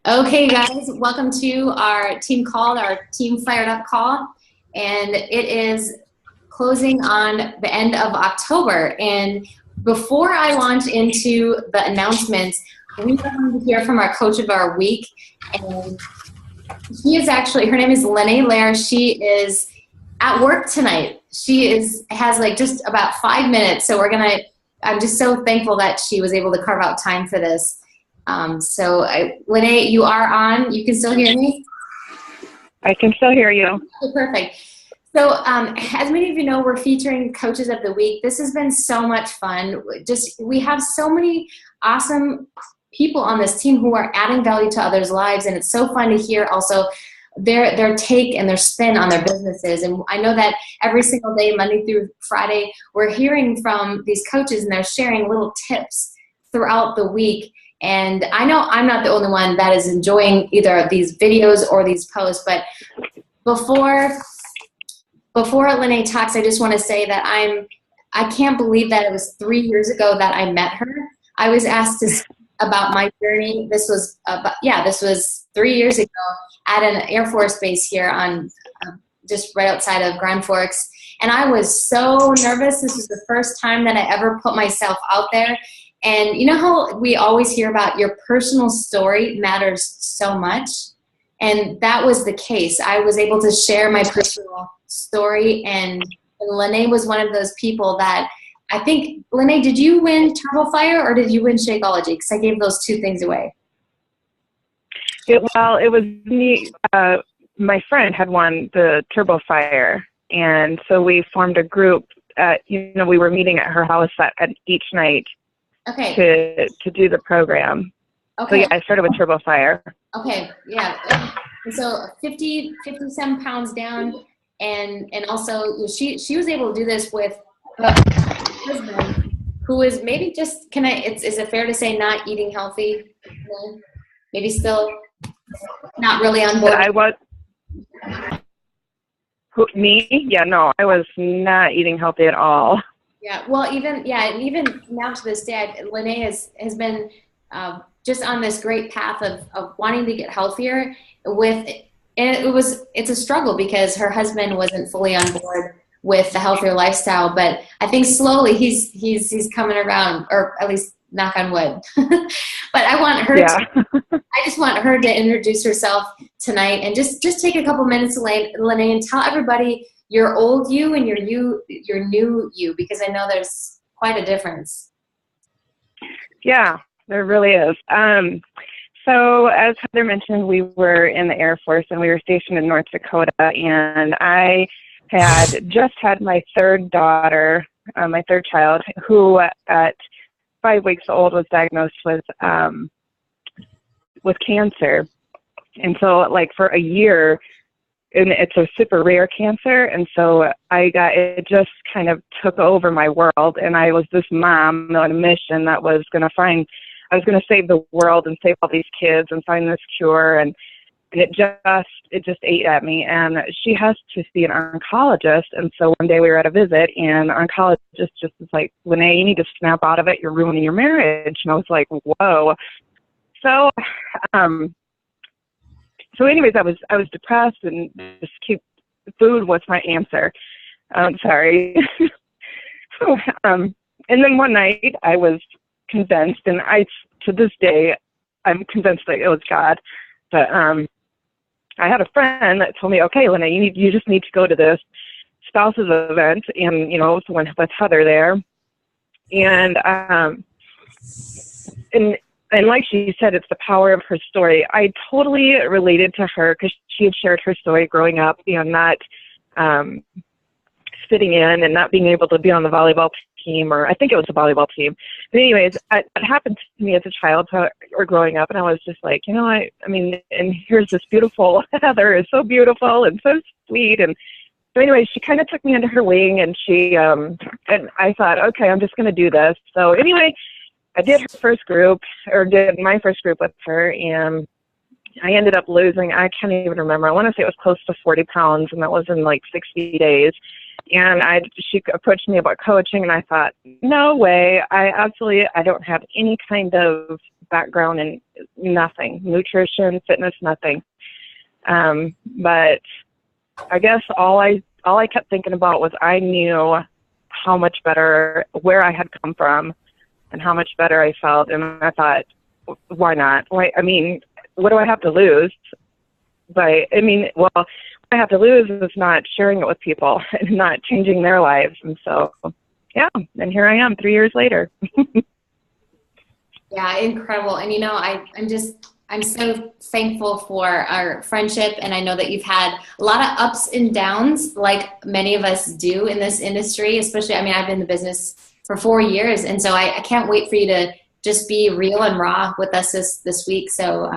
Okay, guys, welcome to our team call, our team fired up call. And it is closing on the end of October. And before I launch into the announcements, we are going to hear from our coach of our week. And her name is Lene Lair. She is at work tonight. Has like just about 5 minutes. So I'm just so thankful that she was able to carve out time for this. Lene, you are on. You can still hear me? I can still hear you. Okay, perfect. So as many of you know, we're featuring Coaches of the Week. This has been so much fun. We have so many awesome people on this team who are adding value to others' lives, and it's so fun to hear also their take and their spin on their businesses. And I know that every single day, Monday through Friday, we're hearing from these coaches, and they're sharing little tips throughout the week. And I know I'm not the only one that is enjoying either these videos or these posts, but before Lene talks, I just want to say that I can't believe that it was 3 years ago that I met her. I was asked to speak about my journey. This was 3 years ago at an Air Force base here on just right outside of Grand Forks. And I was so nervous. This was the first time that I ever put myself out there. And you know how we always hear about your personal story matters so much? And that was the case. I was able to share my personal story, and Lene was one of those people that I think, Lene, did you win Turbo Fire or did you win Shakeology? Because I gave those two things away. It was me. My friend had won the Turbo Fire, and so we formed a group. We were meeting at her house at each night. Okay. To do the program. Okay. So yeah, I started with Turbo Fire. Okay, yeah. And so 57 pounds down, and also she was able to do this with her husband, who is maybe just is it fair to say not eating healthy? Maybe still not really on board. I was. Me? Yeah, no, I was not eating healthy at all. Yeah, well, even now to this day, Lene has been just on this great path of wanting to get healthier. It's a struggle because her husband wasn't fully on board with the healthier lifestyle, but I think slowly he's coming around, or at least knock on wood. But I want her. Yeah. I just want her to introduce herself tonight and just take a couple minutes, Lene, and tell everybody your old you and your new you, because I know there's quite a difference. Yeah, there really is. So as Heather mentioned, we were in the Air Force and we were stationed in North Dakota, and I had just had my third daughter, my third child, who at 5 weeks old was diagnosed with cancer. And so like for a year, and it's a super rare cancer, and so it just kind of took over my world, and I was this mom on a mission that I was going to save the world and save all these kids and find this cure, and it just ate at me. And she has to see an oncologist, and so one day we were at a visit, and the oncologist just was like, Lene, you need to snap out of it, you're ruining your marriage. And I was like, whoa. So anyways, I was depressed, and food was my answer. Sorry. And then one night I was convinced, and to this day, I'm convinced that it was God. But I had a friend that told me, okay, Lene, you just need to go to this spouses event, and with Heather there, and like she said, it's the power of her story. I totally related to her because she had shared her story growing up, not fitting in and not being able to be on the volleyball team, or I think it was the volleyball team. But anyways, it happened to me as a child or growing up, and I was just like, I mean, and here's this beautiful Heather is so beautiful and so sweet. And so anyway, she kind of took me under her wing, and and I thought, okay, I'm just going to do this. So anyway, I did my first group with her, and I ended up losing, I can't even remember, I want to say it was close to 40 pounds, and that was in like 60 days. And she approached me about coaching, and I thought, no way, I don't have any kind of background in nothing. Nutrition, fitness, nothing. But I guess all I kept thinking about was I knew how much better, where I had come from and how much better I felt. And I thought, why not? Why? I mean, what do I have to lose? What I have to lose is not sharing it with people and not changing their lives. And so, yeah, and here I am 3 years later. Yeah, incredible. And I'm so thankful for our friendship, and I know that you've had a lot of ups and downs like many of us do in this industry, especially, I've been in the business for 4 years, and so I can't wait for you to just be real and raw with us this week. So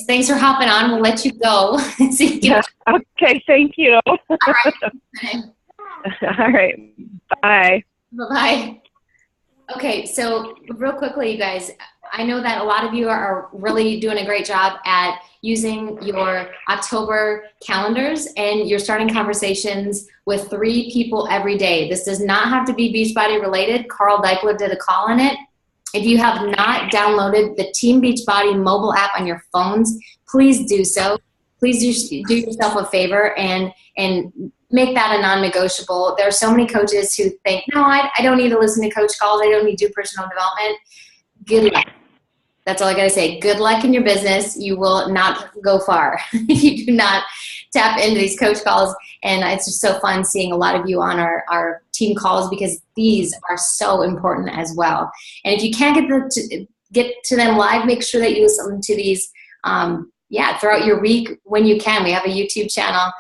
thanks for hopping on. We'll let you go. So you can... Okay, thank you. All right. All right. Bye. Bye-bye. Okay, so real quickly, you guys, I know that a lot of you are really doing a great job at using your October calendars, and you're starting conversations with 3 people every day. This does not have to be Beachbody related. Carl Deichler did a call on it. If you have not downloaded the Team Beachbody mobile app on your phones, please do so. Please do yourself a favor and make that a non-negotiable. There are so many coaches who think, no, I don't need to listen to coach calls. I don't need to do personal development. Good luck. That's all I got to say. Good luck in your business. You will not go far if you do not tap into these coach calls. And it's just so fun seeing a lot of you on our team calls, because these are so important as well. And if you can't get to them live, make sure that you listen to these throughout your week when you can. We have a YouTube channel.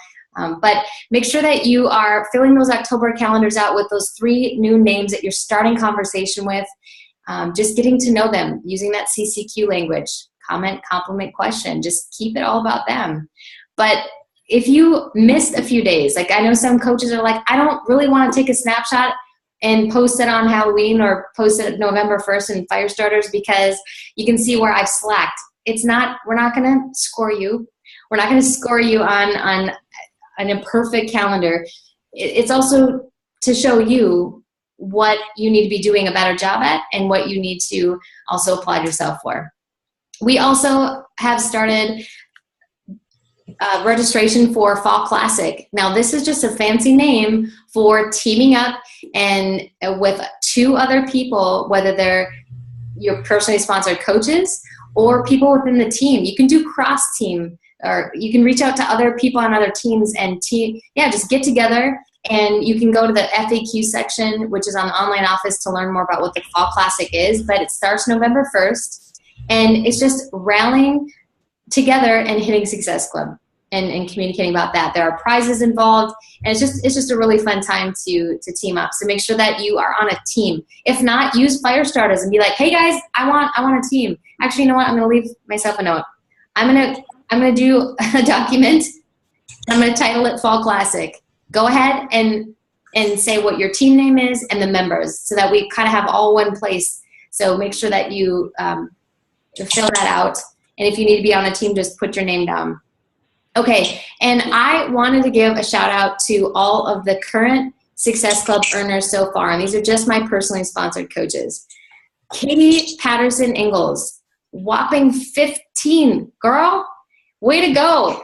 But make sure that you are filling those October calendars out with those 3 new names that you're starting conversation with. Just getting to know them using that CCQ language, comment, compliment, question. Just keep it all about them. But if you missed a few days, like I know some coaches are like, I don't really want to take a snapshot and post it on Halloween or post it November 1st in Firestarters because you can see where I've slacked. We're not going to score you. We're not going to score you on an imperfect calendar. It's also to show you what you need to be doing a better job at and what you need to also applaud yourself for. We also have started registration for Fall Classic. Now, this is just a fancy name for teaming up and with 2 other people, whether they're your personally sponsored coaches or people within the team. You can do cross-team, or you can reach out to other people on other teams and just get together. And you can go to the FAQ section, which is on the online office, to learn more about what the Fall Classic is. But it starts November 1st, and it's just rallying together and hitting Success Club and communicating about that. There are prizes involved, and it's just a really fun time to team up. So make sure that you are on a team. If not, use Firestarters and be like, hey guys, I want a team. Actually, you know what? I'm going to leave myself a note. I'm going to do a document. I'm going to title it Fall Classic. Go ahead and say what your team name is and the members, so that we kind of have all one place. So make sure that you fill that out. And if you need to be on a team, just put your name down. Okay, and I wanted to give a shout out to all of the current Success Club earners so far. And these are just my personally sponsored coaches. Katie Patterson Ingalls, whopping 15. Girl, way to go.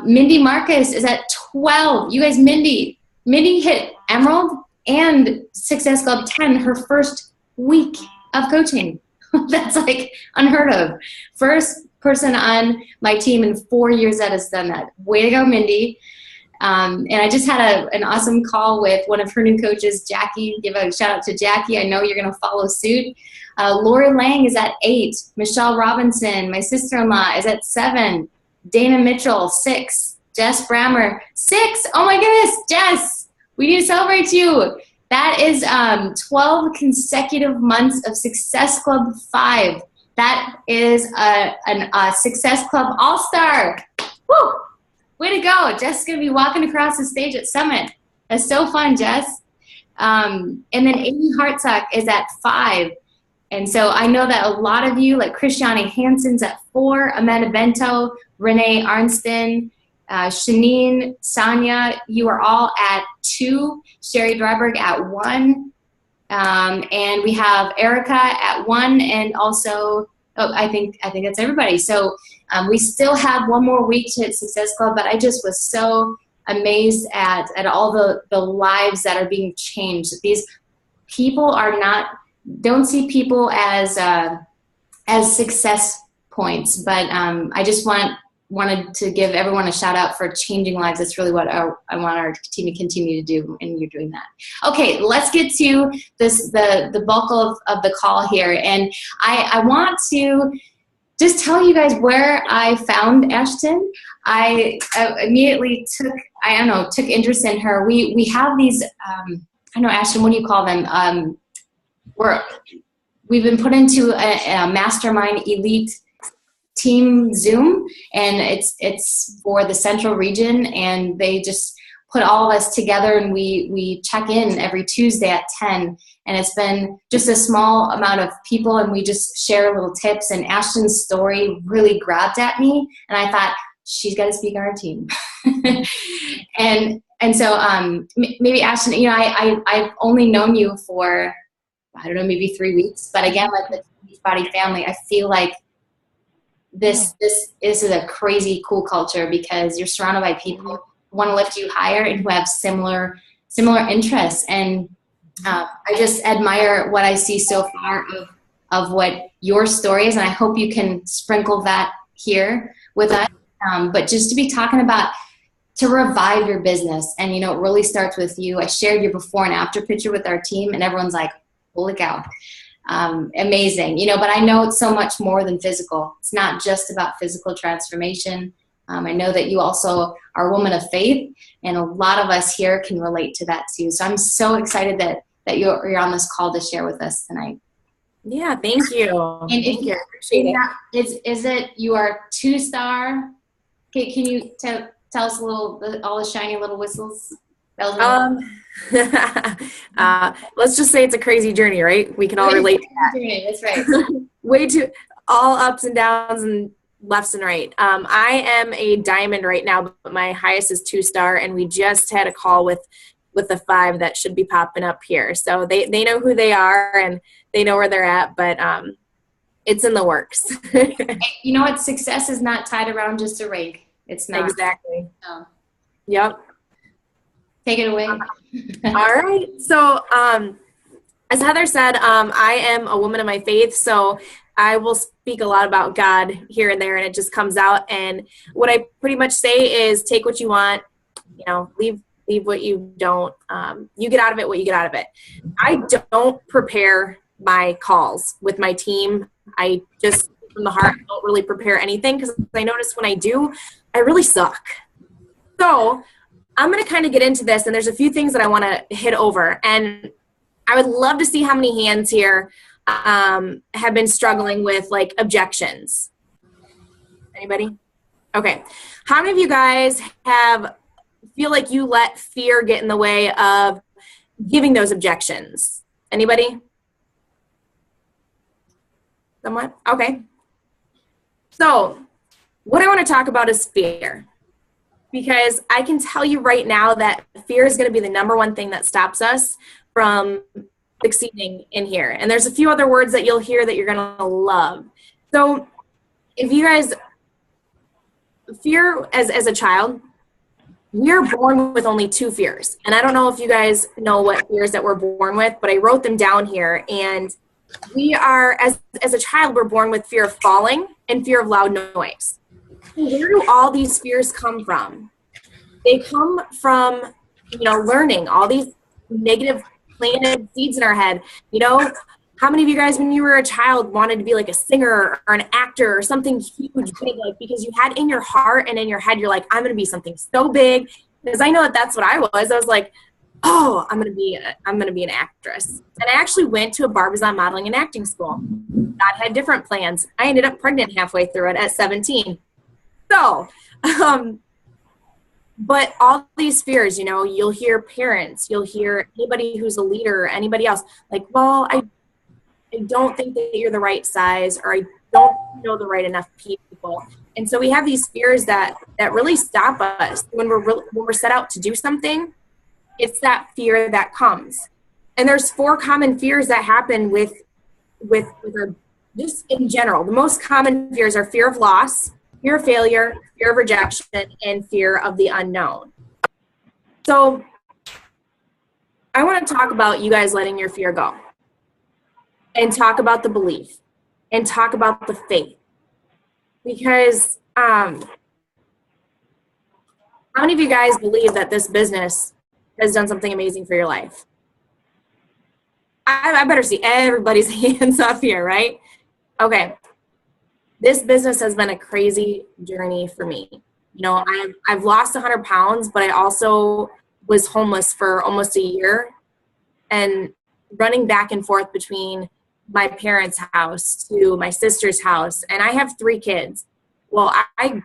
Mindy Marcus is at 12. You guys, Mindy hit Emerald and Success Club 10 her first week of coaching. That's like unheard of. First person on my team in 4 years that has done that. Way to go, Mindy. And I just had an awesome call with one of her new coaches, Jackie. Give a shout out to Jackie. I know you're going to follow suit. Lori Lang is at 8. Michelle Robinson, my sister-in-law, is at 7. Dana Mitchell, 6. Jess Brammer, 6. Oh my goodness, Jess, we need to celebrate you. That is 12 consecutive months of Success Club 5. That is a Success Club All-Star. Woo! Way to go. Jess is going to be walking across the stage at Summit. That's so fun, Jess. And then Amy Hartsock is at 5. And so I know that a lot of you, like Christiane Hansen's at 4, Amanda Bento, Renee Arnston, Shanine, Sonia, you are all at 2, Sherry Dryberg at 1, and we have Erica at 1, and also Oh, I think it's everybody. So we still have one more week to hit Success Club, but I just was so amazed at all the lives that are being changed. These people don't see people as success points, but I just wanted to give everyone a shout out for changing lives. That's really what I want our team to continue to do, and you're doing that. Okay, let's get to the bulk of the call here, and I want to just tell you guys where I found Ashton. I immediately took interest in her. We have these I don't know, Ashton, what do you call them? We've been put into a mastermind elite team Zoom, and it's for the central region, and they just put all of us together, and we check in every Tuesday at 10, and it's been just a small amount of people, and we just share little tips, and Ashton's story really grabbed at me, and I thought, she's got to speak on our team. and so maybe Ashton, I've only known you for, I don't know, maybe 3 weeks, but again, like the Beachbody family, I feel like this is a crazy cool culture because you're surrounded by people who want to lift you higher and who have similar interests. And I just admire what I see so far of what your story is, and I hope you can sprinkle that here with us. But just to be talking about to revive your business, and it really starts with you. I shared your before and after picture with our team, and everyone's like, holy cow. Amazing, but I know it's so much more than physical. It's not just about physical transformation. I know that you also are a woman of faith, and a lot of us here can relate to that too. So I'm so excited that you're on this call to share with us tonight. Yeah, thank you. And thank you. Appreciate it. Is it you are 2-star? Okay, can you tell us all the shiny little whistles? Let's just say it's a crazy journey, right? We can all relate to that. Journey, that's right. Way too, all ups and downs and lefts and right. I am a diamond right now, but my highest is 2-star, and we just had a call with the 5 that should be popping up here. So they know who they are and they know where they're at, but it's in the works. You know what? Success is not tied around just a rank. It's not. Exactly. No. Yep. Take it away. All right. So as Heather said, I am a woman of my faith, so I will speak a lot about God here and there, and it just comes out. And what I pretty much say is take what you want, leave what you don't. You get out of it what you get out of it. I don't prepare my calls with my team. I just, from the heart, don't really prepare anything because I notice when I do, I really suck. So I'm going to kind of get into this, and there's a few things that I want to hit over. And I would love to see how many hands here have been struggling with, like, objections. Anybody? Okay. How many of you guys feel like you let fear get in the way of giving those objections? Anybody? Someone? Okay. So what I want to talk about is fear. Because I can tell you right now that fear is going to be the number one thing that stops us from succeeding in here. And there's a few other words that you'll hear that you're going to love. So if you guys, fear as a child, we're born with only 2 fears. And I don't know if you guys know what fears that we're born with, but I wrote them down here. And we are, as a child, we're born with fear of falling and fear of loud noise. Where do all these fears come from? They come from, learning all these negative planted seeds in our head. How many of you guys, when you were a child, wanted to be like a singer or an actor or something huge, big, like, because you had in your heart and in your head, you're like, I'm going to be something so big. Because I know that's what I was. I was like, oh, I'm going to be an actress. And I actually went to a Barbizon modeling and acting school. God had different plans. I ended up pregnant halfway through it at 17. So, but all these fears, you'll hear parents, you'll hear anybody who's a leader, anybody else, like, well, I don't think that you're the right size, or I don't know the right enough people. And so we have these fears that really stop us when we're set out to do something. It's that fear that comes. And there's 4 common fears that happen with our just in general, the most common fears are fear of loss, fear of failure, fear of rejection, and fear of the unknown. So I want to talk about you guys letting your fear go, and talk about the belief, and talk about the faith. Because how many of you guys believe that this business has done something amazing for your life? I better see everybody's hands up here, right? Okay. This business has been a crazy journey for me. You know, I've lost 100 pounds, but I also was homeless for almost a year and running back and forth between my parents' house to my sister's house. And I have 3 kids. Well, I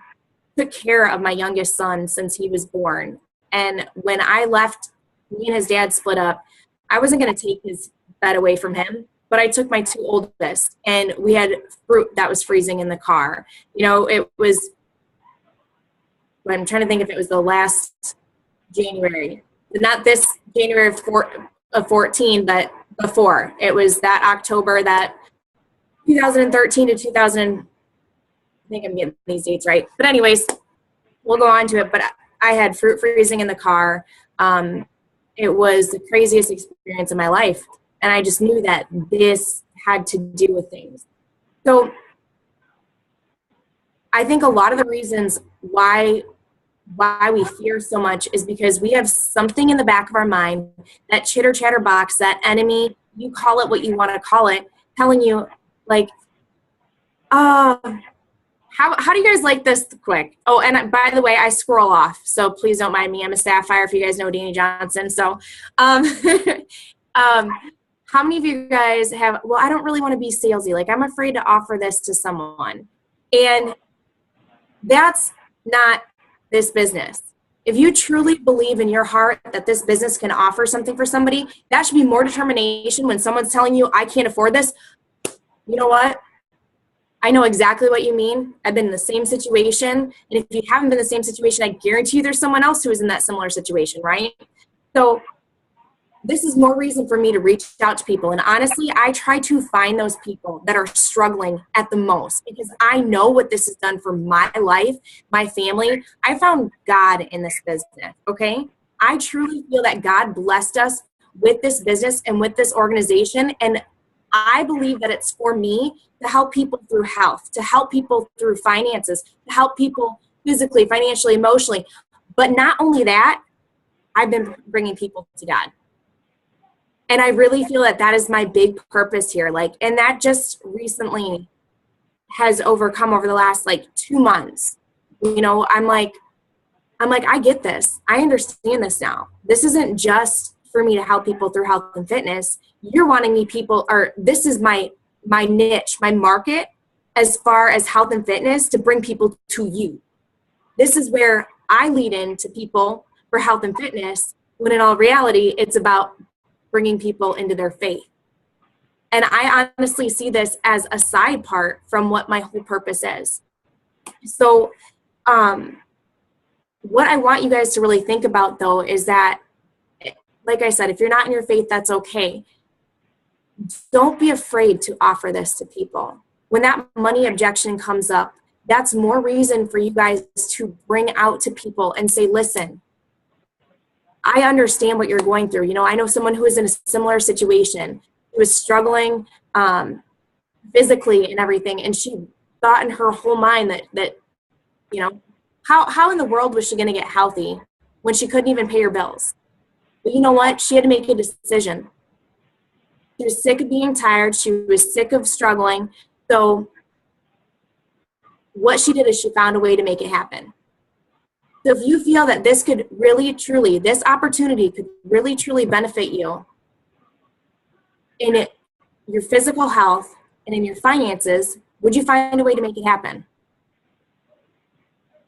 took care of my youngest son since he was born. And when I left, me and his dad split up, I wasn't going to take his bed away from him, but I took my 2 oldest, and we had fruit that was freezing in the car. You know, it was, I'm trying to think if it was the last January, not this January of 14, but before. It was that October, that 2013 to 2000, I think I'm getting these dates right. But anyways, we'll go on to it. But I had fruit freezing in the car. It was the craziest experience of my life. And I just knew that this had to do with things. So I think a lot of the reasons why we fear so much is because we have something in the back of our mind, that chitter chatter box, that enemy, you call it what you want to call it, telling you like, how do you guys like this quick? Oh, and by the way, I scroll off, so please don't mind me. I'm a Sapphire, if you guys know Danny Johnson. So how many of you guys have, well, I don't really want to be salesy. Like, I'm afraid to offer this to someone. And that's not this business. If you truly believe in your heart that this business can offer something for somebody, that should be more determination when someone's telling you, I can't afford this. You know what? I know exactly what you mean. I've been in the same situation. And if you haven't been in the same situation, I guarantee you there's someone else who is in that similar situation, right? So this is more reason for me to reach out to people. And honestly, I try to find those people that are struggling at the most, because I know what this has done for my life, my family. I found God in this business, okay? I truly feel that God blessed us with this business and with this organization. And I believe that it's for me to help people through health, to help people through finances, to help people physically, financially, emotionally. But not only that, I've been bringing people to God. And I really feel that that is my big purpose here. Like, and that just recently has overcome over the last 2 months. You know, I'm like, I get this. I understand this now. This isn't just for me to help people through health and fitness. You're wanting me this is my niche, my market, as far as health and fitness, to bring people to you. This is where I lead into people for health and fitness, when in all reality, it's about bringing people into their faith. And I honestly see this as a side part from what my whole purpose is. So what I want you guys to really think about, though, is that, like I said, if you're not in your faith, that's okay. Don't be afraid to offer this to people. When that money objection comes up, that's more reason for you guys to bring out to people and say, listen, I understand what you're going through. You know, I know someone who is in a similar situation, who was struggling physically and everything, and she thought in her whole mind that you know, how in the world was she going to get healthy when she couldn't even pay her bills? But you know what? She had to make a decision. She was sick of being tired. She was sick of struggling. So what she did is she found a way to make it happen. So if you feel that this could really, truly, this opportunity could really, truly benefit you in your physical health and in your finances, would you find a way to make it happen?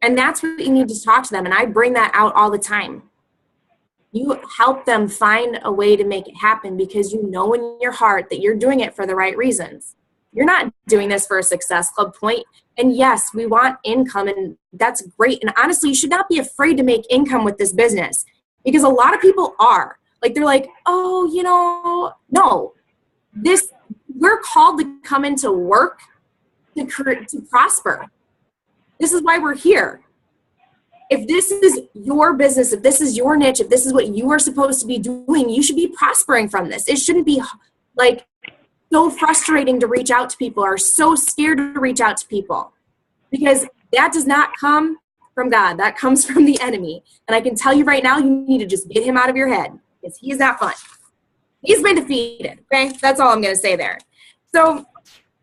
And that's what you need to talk to them. And I bring that out all the time. You help them find a way to make it happen, because you know in your heart that you're doing it for the right reasons. You're not doing this for a success club point. And yes, we want income, and that's great. And honestly, you should not be afraid to make income with this business, because a lot of people are. Like, they're like, oh, you know, no. This we're called to come into work to prosper. This is why we're here. If this is your business, if this is your niche, if this is what you are supposed to be doing, you should be prospering from this. It shouldn't be like so frustrating to reach out to people or so scared to reach out to people, because that does not come from God. That comes from the enemy. And I can tell you right now, you need to just get him out of your head, because he's not fun. He's been defeated. Okay. That's all I'm going to say there. So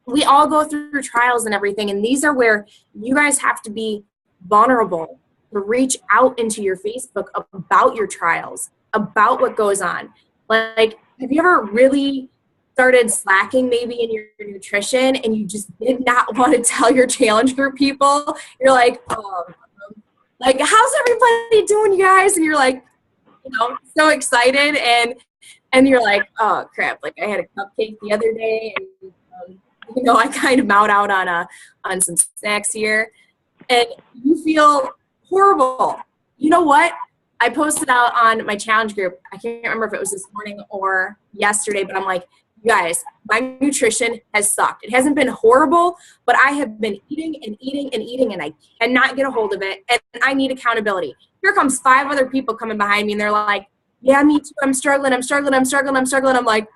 we all go through trials and everything. And these are where you guys have to be vulnerable to reach out into your Facebook about your trials, about what goes on. Like, have you ever really started slacking maybe in your nutrition and you just did not want to tell your challenge group people? You're like, like, how's everybody doing, you guys? And you're like, so excited, and you're like, oh crap, like I had a cupcake the other day, and I kind of mowed out on some snacks here, and you feel horrible. You know what? I posted out on my challenge group. I can't remember if it was this morning or yesterday, but I'm like, you guys, my nutrition has sucked. It hasn't been horrible, but I have been eating and eating and eating, and I cannot get a hold of it, and I need accountability. Here comes 5 other people coming behind me, and they're like, yeah, me too. I'm struggling. I'm like,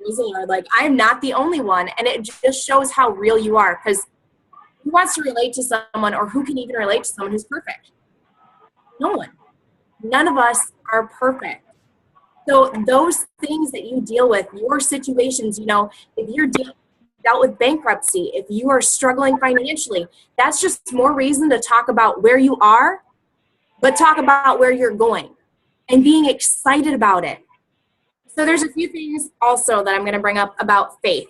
Lord, like, I'm not the only one. And it just shows how real you are, because who wants to relate to someone, or who can even relate to someone who's perfect? No one. None of us are perfect. So those things that you deal with, your situations, if you're dealt with bankruptcy, if you are struggling financially, that's just more reason to talk about where you are, but talk about where you're going and being excited about it. So there's a few things also that I'm going to bring up about faith.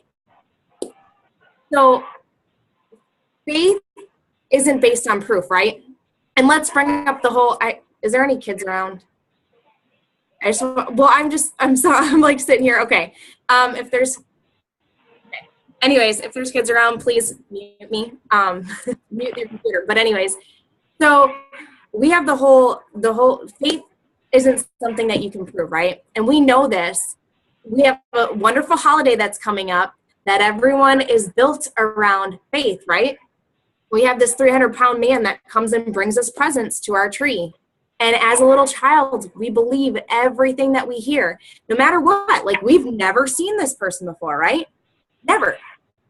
So faith isn't based on proof, right? And let's bring up the whole, is there any kids around? I'm sorry, I'm like sitting here. Okay. If there's kids around, please mute me, mute their computer. But anyways, so we have the whole faith isn't something that you can prove, right? And we know this. We have a wonderful holiday that's coming up that everyone is built around faith, right? We have this 300-pound man that comes and brings us presents to our tree. And as a little child, we believe everything that we hear, no matter what. Like, we've never seen this person before, right? Never.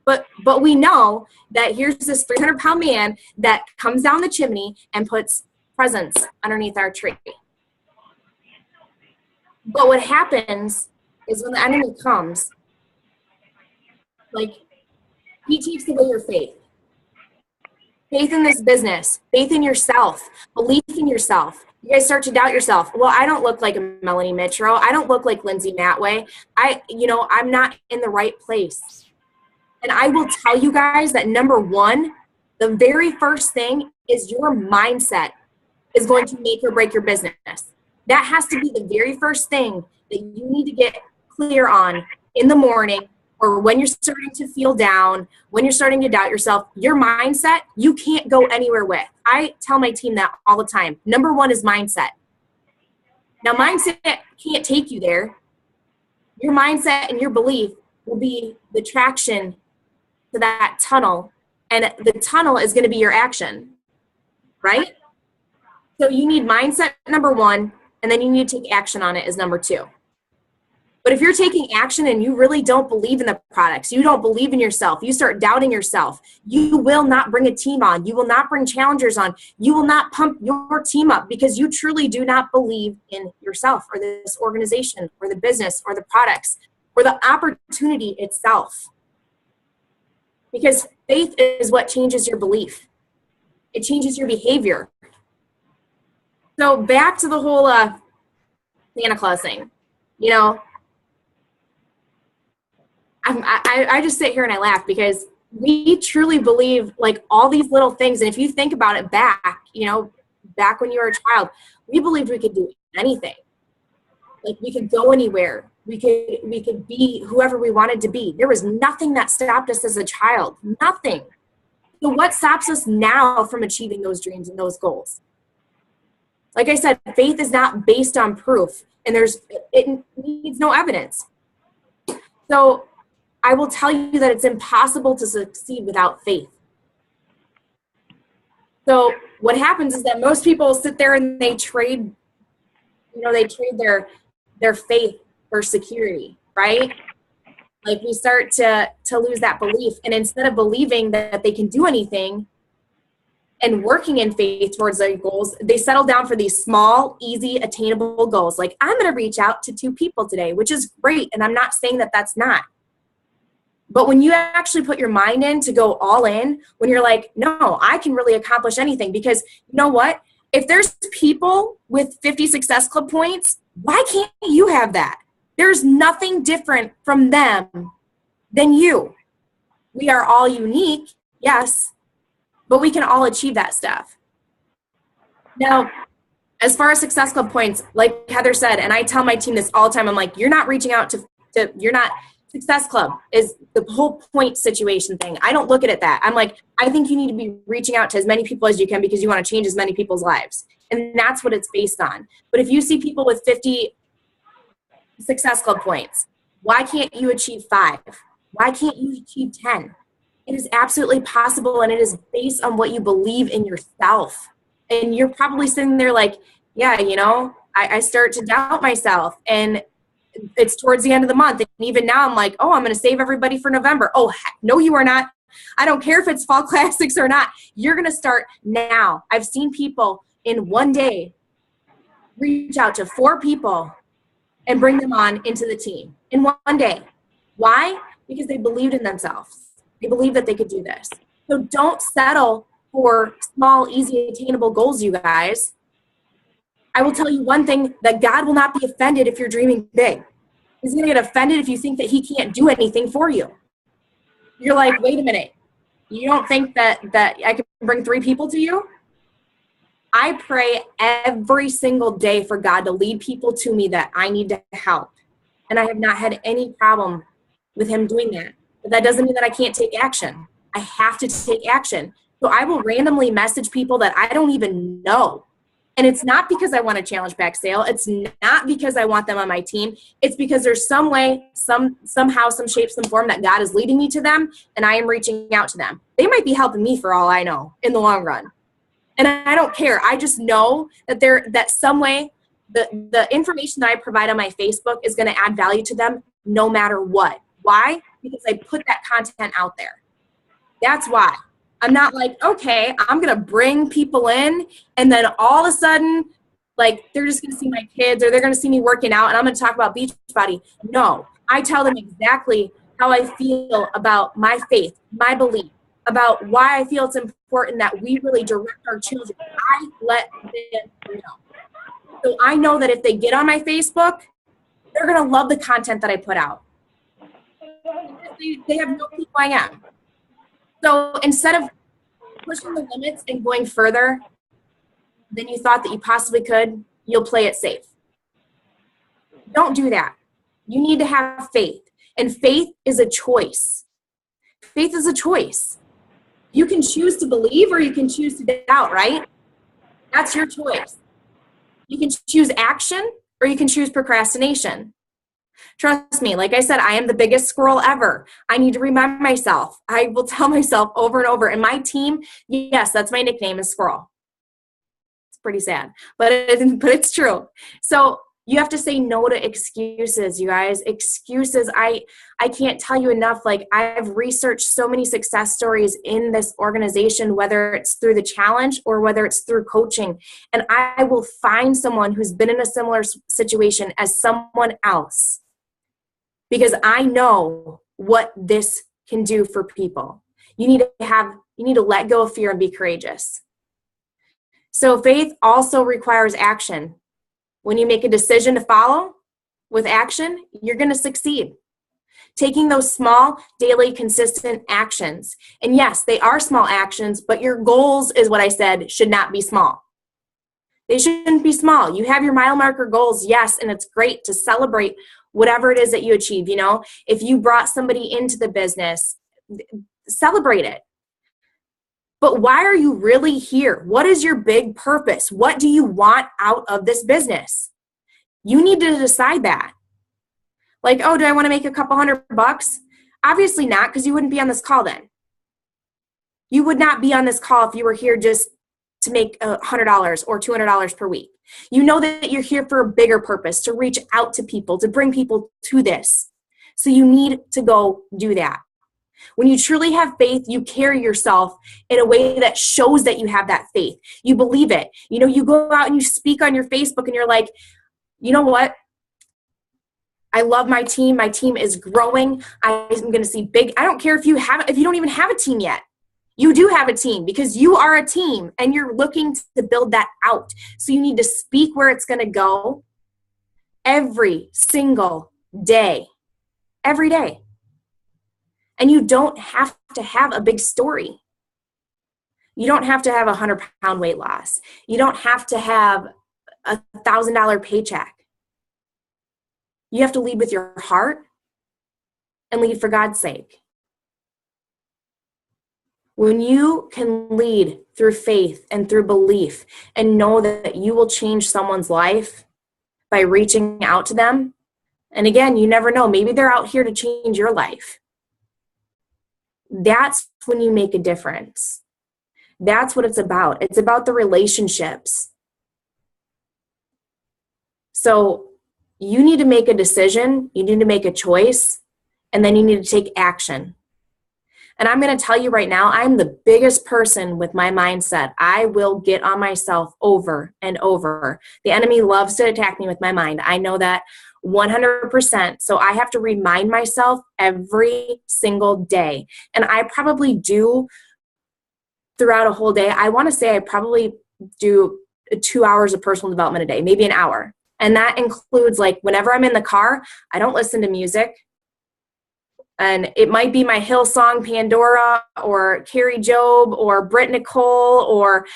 But we know that here's this 300-pound man that comes down the chimney and puts presents underneath our tree. But what happens is when the enemy comes, like, he takes away your faith. Faith in this business, faith in yourself, belief in yourself. You guys start to doubt yourself. Well, I don't look like a Melanie Mitro. I don't look like Lindsay Matway. I'm not in the right place. And I will tell you guys that number one, the very first thing is your mindset is going to make or break your business. That has to be the very first thing that you need to get clear on in the morning, or when you're starting to feel down, when you're starting to doubt yourself. Your mindset, you can't go anywhere with. I tell my team that all the time. Number one is mindset. Now, mindset can't take you there. Your mindset and your belief will be the traction to that tunnel, and the tunnel is going to be your action, right? So you need mindset, number one, and then you need to take action on it as number two. But if you're taking action and you really don't believe in the products, you don't believe in yourself, you start doubting yourself, you will not bring a team on. You will not bring challengers on. You will not pump your team up because you truly do not believe in yourself or this organization or the business or the products or the opportunity itself. Because faith is what changes your belief. It changes your behavior. So back to the whole Santa Claus thing, I just sit here and I laugh because we truly believe like all these little things. And if you think about it back when you were a child, we believed we could do anything. Like, we could go anywhere. We could be whoever we wanted to be. There was nothing that stopped us as a child. Nothing. So what stops us now from achieving those dreams and those goals? Like I said, faith is not based on proof, and it needs no evidence. So I will tell you that it's impossible to succeed without faith. So what happens is that most people sit there and they trade, their faith for security, right? Like we start to lose that belief. And instead of believing that they can do anything and working in faith towards their goals, they settle down for these small, easy, attainable goals. Like, I'm going to reach out to 2 people today, which is great. And I'm not saying that that's not. But when you actually put your mind in to go all in, when you're like, no, I can really accomplish anything, because you know what? If there's people with 50 Success Club points, why can't you have that? There's nothing different from them than you. We are all unique, yes, but we can all achieve that stuff. Now, as far as Success Club points, like Heather said, and I tell my team this all the time, I'm like, you're not reaching out to you're not, Success Club is the whole point situation thing. I don't look at it that. I'm like, I think you need to be reaching out to as many people as you can because you want to change as many people's lives. And that's what it's based on. But if you see people with 50 Success Club points, why can't you achieve 5? Why can't you achieve 10? It is absolutely possible, and it is based on what you believe in yourself. And you're probably sitting there like, yeah, I start to doubt myself, and it's towards the end of the month. And even now I'm like, oh, I'm going to save everybody for November. Oh, heck, no, you are not. I don't care if it's fall classics or not. You're going to start now. I've seen people in one day reach out to 4 people and bring them on into the team in one day. Why? Because they believed in themselves. They believed that they could do this. So don't settle for small, easy, attainable goals, you guys. I will tell you one thing, that God will not be offended if you're dreaming big. He's going to get offended if you think that he can't do anything for you. You're like, wait a minute. You don't think that I can bring 3 people to you? I pray every single day for God to lead people to me that I need to help. And I have not had any problem with him doing that. But that doesn't mean that I can't take action. I have to take action. So I will randomly message people that I don't even know. And it's not because I want a challenge pack sale. It's not because I want them on my team. It's because there's some way, somehow, some shape, some form that God is leading me to them, and I am reaching out to them. They might be helping me for all I know in the long run. And I don't care. I just know that some way, the information that I provide on my Facebook is going to add value to them no matter what. Why? Because I put that content out there. That's why. I'm not like, okay, I'm going to bring people in, and then all of a sudden, like, they're just going to see my kids, or they're going to see me working out, and I'm going to talk about Beachbody. No, I tell them exactly how I feel about my faith, my belief, about why I feel it's important that we really direct our children. I let them know. So I know that if they get on my Facebook, they're going to love the content that I put out. They have no clue who I am. So instead of pushing the limits and going further than you thought that you possibly could, you'll play it safe. Don't do that. You need to have faith. And faith is a choice. Faith is a choice. You can choose to believe or you can choose to doubt, right? That's your choice. You can choose action or you can choose procrastination. Trust me, like I said, I am the biggest squirrel ever. I need to remind myself. I will tell myself over and over. And my team, yes, that's my nickname, is Squirrel. It's pretty sad, but it's true. So you have to say no to excuses, you guys. Excuses, I can't tell you enough. Like, I've researched so many success stories in this organization, whether it's through the challenge or whether it's through coaching. And I will find someone who's been in a similar situation as someone else, because I know what this can do for people. You need to let go of fear and be courageous. So faith also requires action. When you make a decision to follow with action, you're going to succeed. Taking those small, daily, consistent actions. And yes, they are small actions, but your goals, is what I said, should not be small. They shouldn't be small. You have your mile marker goals, yes, and it's great to celebrate whatever it is that you achieve. You know, if you brought somebody into the business, celebrate it. But why are you really here? What is your big purpose? What do you want out of this business? You need to decide that. Like, oh, do I want to make a couple $100? Obviously not, because you wouldn't be on this call then. You would not be on this call if you were here just to make $100 or $200 per week. You know that you're here for a bigger purpose, to reach out to people, to bring people to this. So you need to go do that. When you truly have faith, you carry yourself in a way that shows that you have that faith. You believe it. You know, you go out and you speak on your Facebook and you're like, you know what? I love my team. My team is growing. I'm going to see big. I don't care if you don't even have a team yet. You do have a team, because you are a team and you're looking to build that out. So you need to speak where it's going to go every single day. Every day. And you don't have to have a big story. You don't have to have a 100-pound weight loss. You don't have to have a $1,000 paycheck. You have to lead with your heart and lead for God's sake. When you can lead through faith and through belief and know that you will change someone's life by reaching out to them, and again, you never know, maybe they're out here to change your life. That's when you make a difference. That's what it's about. It's about the relationships. So you need to make a decision, you need to make a choice, and then you need to take action. And I'm going to tell you right now, I'm the biggest person with my mindset. I will get on myself over and over. The enemy loves to attack me with my mind. I know that 100%. So I have to remind myself every single day. And I probably do throughout a whole day. I want to say I probably do 2 hours of personal development a day, maybe an hour. And that includes, like, whenever I'm in the car, I don't listen to music. And it might be my Hillsong Pandora or Carrie Job or Britt Nicole or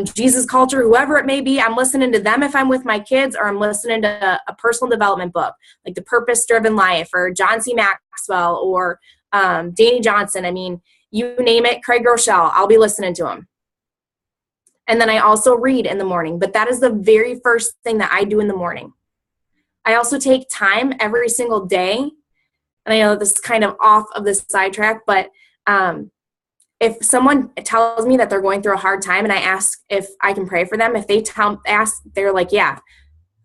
Jesus Culture, whoever it may be. I'm listening to them if I'm with my kids, or I'm listening to a personal development book like The Purpose Driven Life or John C. Maxwell or Danny Johnson. I mean, you name it, Craig Rochelle, I'll be listening to him. And then I also read in the morning, but that is the very first thing that I do in the morning. I also take time every single day. And I know this is kind of off of the sidetrack, but if someone tells me that they're going through a hard time and I ask if I can pray for them, if they they're like, yeah,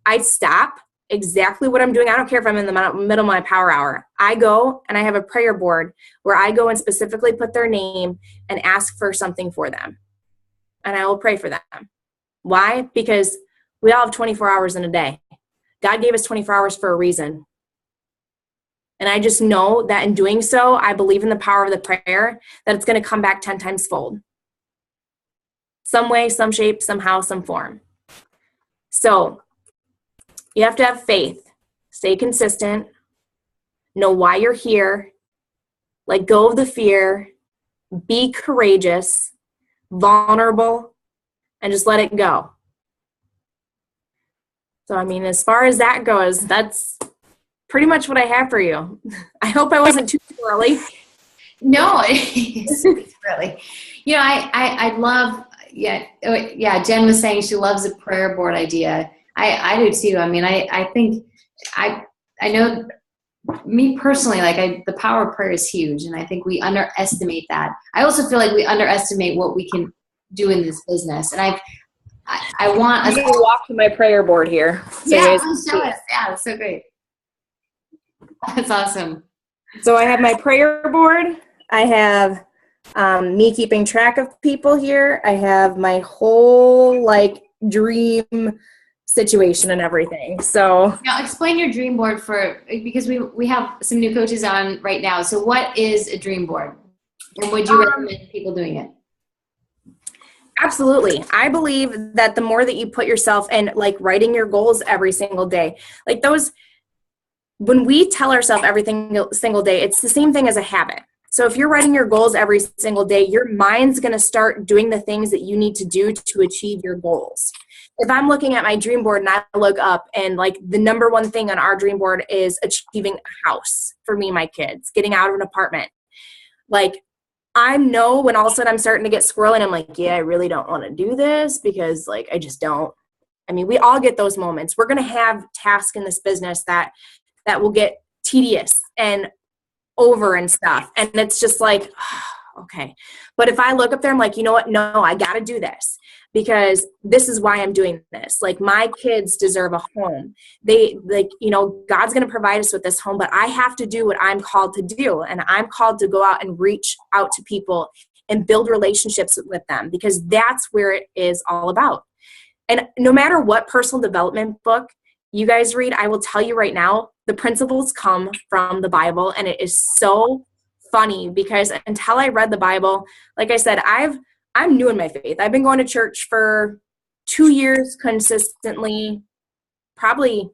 I stop exactly what I'm doing. I don't care if I'm in the middle of my power hour. I go and I have a prayer board where I go and specifically put their name and ask for something for them. And I will pray for them. Why? Because we all have 24 hours in a day. God gave us 24 hours for a reason. And I just know that in doing so, I believe in the power of the prayer, that it's going to come back 10 times fold. Some way, some shape, somehow, some form. So you have to have faith, stay consistent, know why you're here, let go of the fear, be courageous, vulnerable, and just let it go. So, I mean, as far as that goes, that's pretty much what I have for you. I hope I wasn't too early. No, it's really. You know, I love, Jen was saying she loves the prayer board idea. I do too. I mean, I think, I know me personally, like the power of prayer is huge. And I think we underestimate that. I also feel like we underestimate what we can do in this business. And I want to walk to my prayer board here. So yeah, please show us. Yeah, that's so great. That's awesome. So I have my prayer board. I have me keeping track of people here. I have my whole dream situation and everything. So now explain your dream board because we have some new coaches on right now. So what is a dream board? And would you recommend people doing it? Absolutely. I believe that the more that you put yourself in, writing your goals every single day, when we tell ourselves every single day, it's the same thing as a habit. So if you're writing your goals every single day, your mind's going to start doing the things that you need to do to achieve your goals. If I'm looking at my dream board and I look up and the number one thing on our dream board is achieving a house for me and my kids, getting out of an apartment. I know when all of a sudden I'm starting to get squirrely and I'm like, yeah, I really don't want to do this because I just don't. I mean, we all get those moments. We're going to have tasks in this business that will get tedious. And over and stuff. And it's just like, okay. But if I look up there, I'm like, you know what? No, I got to do this because this is why I'm doing this. Like, my kids deserve a home. They, like, you know, God's going to provide us with this home, but I have to do what I'm called to do. And I'm called to go out and reach out to people and build relationships with them, because that's where it is all about. And no matter what personal development book you guys read, I will tell you right now, the principles come from the Bible. And it is so funny because until I read the Bible, like I said, I'm new in my faith. I've been going to church for 2 years consistently, probably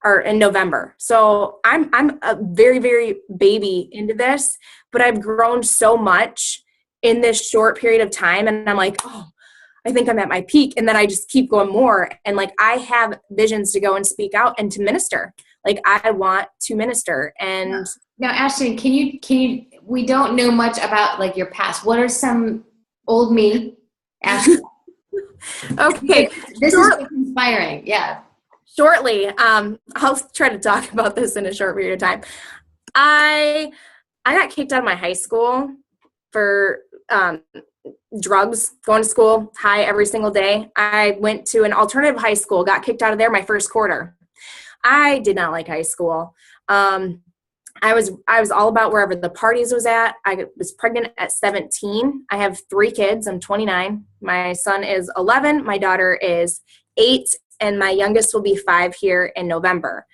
or in November. So I'm a very, very baby into this, but I've grown so much in this short period of time. And I'm like, oh, I think I'm at my peak. And then I just keep going more. And like, I have visions to go and speak out and to minister. Like, I want to minister. And now, Ashton, can you, we don't know much about like your past. What are some old me, Ashton? Okay. This is inspiring. Yeah. Shortly. I'll try to talk about this in a short period of time. I got kicked out of my high school for drugs, going to school high every single day. I went to an alternative high school, got kicked out of there my first quarter. I did not like high school. I was all about wherever the parties was at. I was pregnant at 17. I have 3 kids. I'm 29. My son is 11. My daughter is 8. And my youngest will be 5 here in November.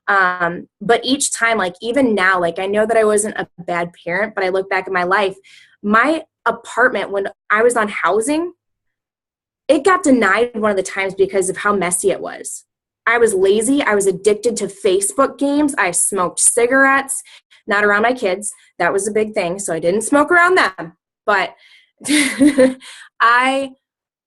But each time, like even now, like I know that I wasn't a bad parent, but I look back at my life, my apartment when I was on housing, it got denied one of the times because of how messy it was. I was lazy. I was addicted to Facebook games. I smoked cigarettes, not around my kids. That was a big thing. So I didn't smoke around them. But I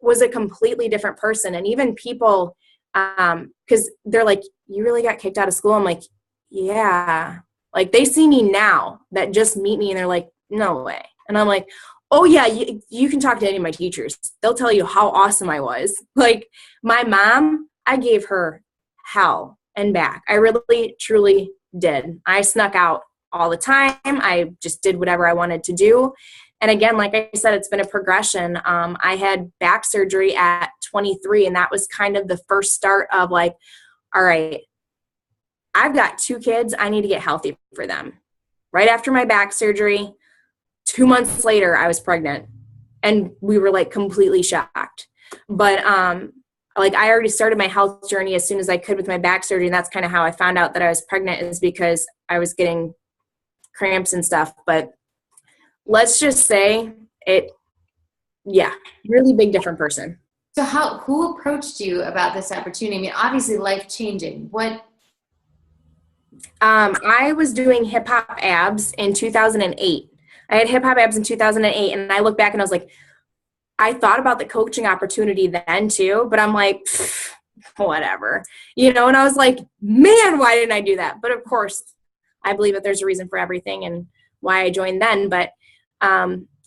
was a completely different person. And even people, because they're like, you really got kicked out of school? I'm like, yeah. Like, they see me now that just meet me and they're like, no way. And I'm like, oh yeah, you can talk to any of my teachers. They'll tell you how awesome I was. Like, my mom, I gave her hell and back. I really, truly did. I snuck out all the time. I just did whatever I wanted to do. And again, like I said, it's been a progression. I had back surgery at 23, and that was kind of the first start of like, all right, I've got 2 kids. I need to get healthy for them. Right after my back surgery, 2 months later, I was pregnant, and we were like completely shocked. But like, I already started my health journey as soon as I could with my back surgery. And that's kind of how I found out that I was pregnant, is because I was getting cramps and stuff. But let's just say really big different person. So who approached you about this opportunity? I mean, obviously life-changing. What? I was doing hip hop abs in 2008. I had hip hop abs in 2008, and I look back and I was like, I thought about the coaching opportunity then too, but I'm like, whatever, you know? And I was like, man, why didn't I do that? But of course, I believe that there's a reason for everything and why I joined then. But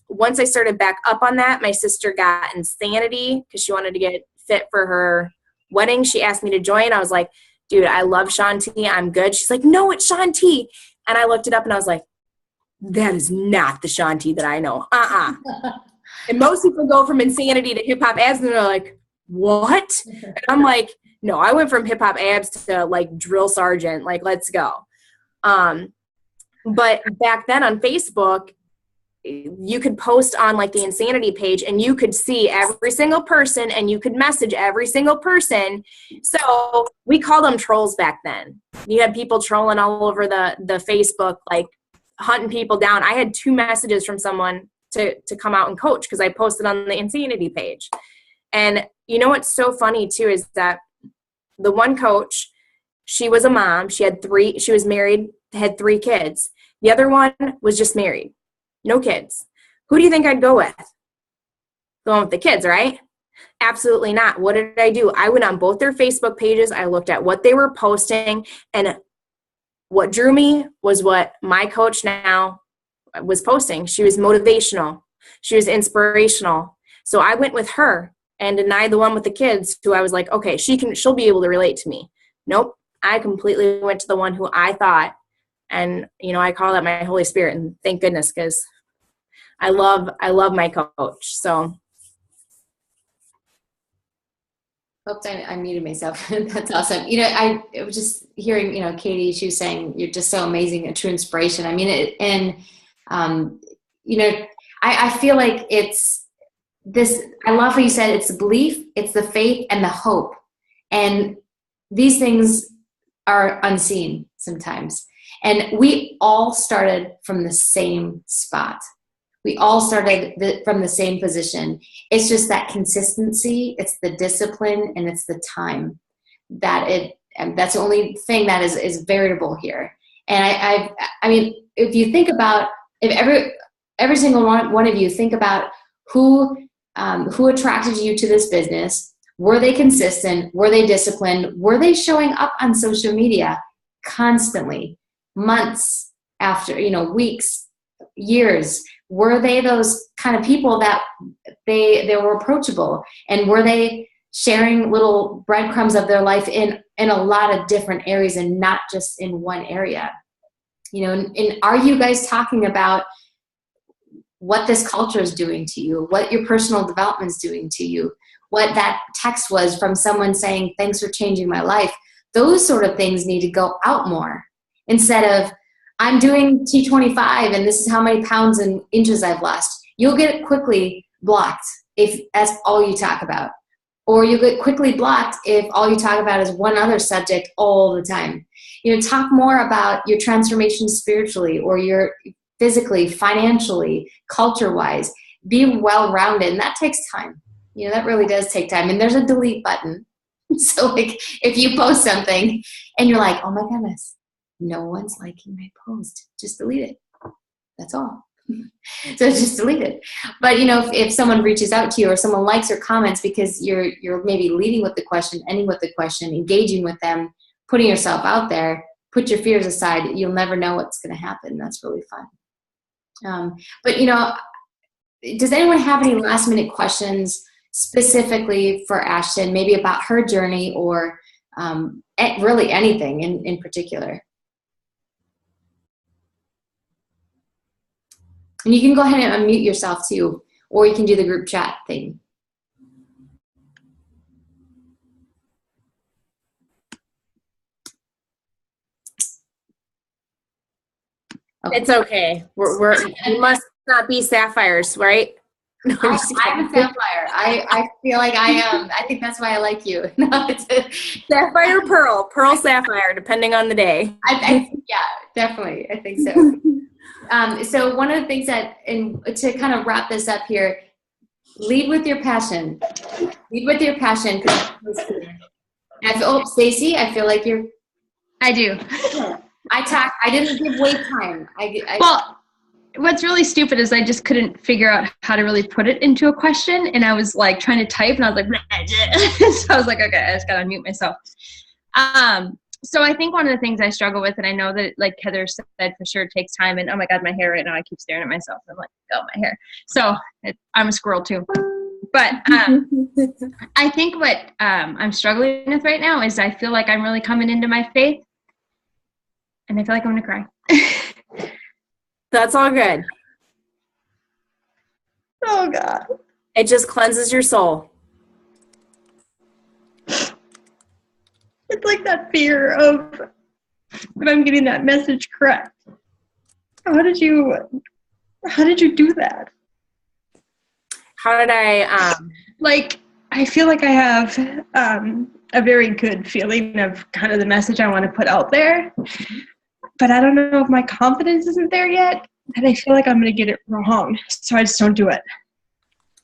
once I started back up on that, my sister got Insanity because she wanted to get fit for her wedding. She asked me to join. I was like, dude, I love Shaun T. I'm good. She's like, no, it's Shaun T. And I looked it up and I was like, that is not the Shaun T that I know. And most people go from Insanity to hip hop abs and they're like, what? And I'm like, no, I went from hip hop abs to like drill sergeant. Like, let's go. But back then on Facebook, you could post on like the Insanity page and you could see every single person and you could message every single person. So we called them trolls back then. You had people trolling all over the Facebook, like hunting people down. I had 2 messages from someone to come out and coach because I posted on the Insanity page. And you know what's so funny too is that the one coach, she was a mom. She was married, had 3 kids. The other one was just married. No kids. Who do you think I'd go with? Going with the kids, right? Absolutely not. What did I do? I went on both their Facebook pages. I looked at what they were posting, and what drew me was what my coach now was posting. She was motivational. She was inspirational. So I went with her and denied the one with the kids, who I was like, okay, she'll be able to relate to me. Nope. I completely went to the one who I thought And, I call that my Holy Spirit, and thank goodness, because I love my coach. So. Oops, I muted myself. That's awesome. I was just hearing, Katie, she was saying, you're just so amazing, a true inspiration. I mean, I feel like it's this, I love what you said, it's the belief, it's the faith, and the hope. And these things are unseen sometimes. And we all started from the same spot. We all started from the same position. It's just that consistency, it's the discipline, and it's the time and that's the only thing that is variable here. And I mean, if you think about, if every single one of you think about who attracted you to this business, were they consistent? Were they disciplined? Were they showing up on social media constantly, months after, weeks, years? Were they those kind of people that they were approachable? And were they sharing little breadcrumbs of their life in a lot of different areas and not just in one area? And are you guys talking about what this culture is doing to you, what your personal development is doing to you, what that text was from someone saying, thanks for changing my life? Those sort of things need to go out more, instead of, I'm doing T25 and this is how many pounds and inches I've lost. You'll get quickly blocked if that's all you talk about. Or you'll get quickly blocked if all you talk about is one other subject all the time. Talk more about your transformation spiritually, or your physically, financially, culture-wise. Be well-rounded, and that takes time. That really does take time. And there's a delete button. So like if you post something and you're like, oh my goodness, no one's liking my post, just delete it. That's all. So just delete it. But if someone reaches out to you, or someone likes or comments because you're maybe leading with the question, ending with the question, engaging with them, putting yourself out there, put your fears aside. You'll never know what's going to happen. That's really fun. But does anyone have any last minute questions specifically for Ashton, maybe about her journey, or really anything in particular? And you can go ahead and unmute yourself too, or you can do the group chat thing. Okay. It's okay. We must not be sapphires, right? No, I'm a sapphire. I feel like I am. I think that's why I like you. No, it's sapphire, pearl, sapphire, depending on the day. Yeah, definitely. I think so. So one of the things to kind of wrap this up here, lead with your passion. Lead with your passion. Stacy, I feel like you're. I do. I didn't give wait time. Well, what's really stupid is I just couldn't figure out how to really put it into a question, and I was like trying to type, and I was like, so I was like, okay, I just gotta mute myself. So I think one of the things I struggle with, and I know that, like Heather said, for sure it takes time, and oh my God, my hair right now, I keep staring at myself. I'm like, oh, my hair. So I'm a squirrel too. But I think what I'm struggling with right now is I feel like I'm really coming into my faith, and I feel like I'm going to cry. That's all good. Oh, God. It just cleanses your soul. It's like that fear of if I'm getting that message correct. How did you do that? How did I I feel like I have a very good feeling of kind of the message I want to put out there, but I don't know if my confidence isn't there yet, and I feel like I'm going to get it wrong, so I just don't do it.